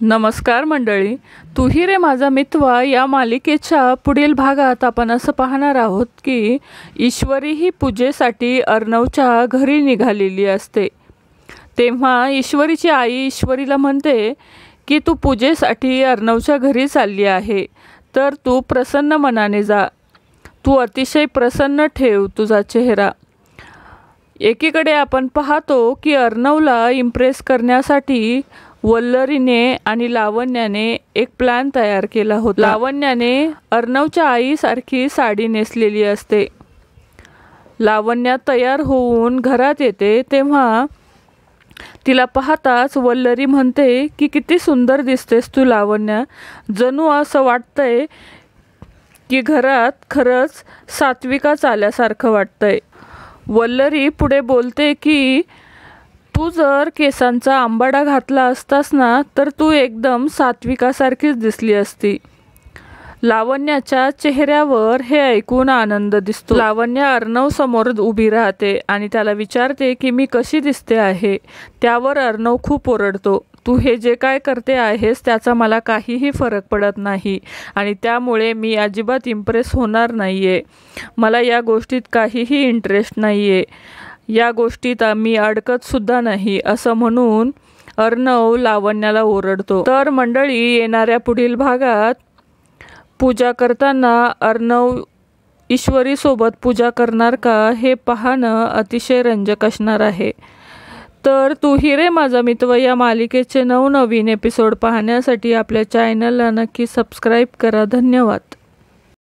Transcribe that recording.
नमस्कार मंडळी, तू ही रे माझा मित्र या मालिकेच्या पुढील भागात आपण असं पाहणार आहोत की ईश्वरी ही पूजेसाठी अर्णवच्या घरी निघालेली असते। तेव्हा ईश्वरीची आई ईश्वरीला म्हणते की तू पूजेसाठी अर्णवच्या घरी चालली आहे, तर तू प्रसन्न मनाने जा, तू अतिशय प्रसन्न ठेव तुझा चेहरा। एकीकडे आपण पाहतो की अर्णवला इम्प्रेस करण्यासाठी वल्लरीने आणि लावण्याने एक प्लॅन तयार केला होता। लावण्याने अर्णवच्या आईसारखी साडी नेसलेली असते। लावण्या तयार होऊन घरात येते तेव्हा तिला पाहताच वल्लरी म्हणते की किती सुंदर दिसतेस तू लावण्या, जणू असं वाटतंय की घरात खरंच सात्विका आल्यासारखं वाटतंय। वल्लरी पुढे बोलते की तू जर केसांचा आंबाडा घातला असतास ना तर तू एकदम सात्विकासारखीच दिसली असती। लावण्याच्या चेहऱ्यावर हे ऐकून आनंद दिसतो। लावण्या अर्णव समोर उभी राहते आणि त्याला विचारते की मी कशी दिसते आहे। त्यावर अर्णव खूप ओरडतो, तू हे जे काय करते आहेस त्याचा मला काहीही फरक पडत नाही आणि त्यामुळे मी अजिबात इम्प्रेस होणार नाहीये। मला या गोष्टीत काहीही इंटरेस्ट नाहीये, या गोष्टीत मी अडकत सुद्धा नाही, असं म्हणून अर्णव लावण्याला ओरडतो। तर मंडळी, येणाऱ्या पुढील भागात पूजा करताना अर्णव ईश्वरी सोबत पूजा करणार का हे पाहणं अतिशय रंजक असणार आहे। तर तू ही रे माझा मित्र या मालिकेचे नवनवीन एपिसोड पाहण्यासाठी आपल्या चॅनलला नक्की सबस्क्राईब करा। धन्यवाद।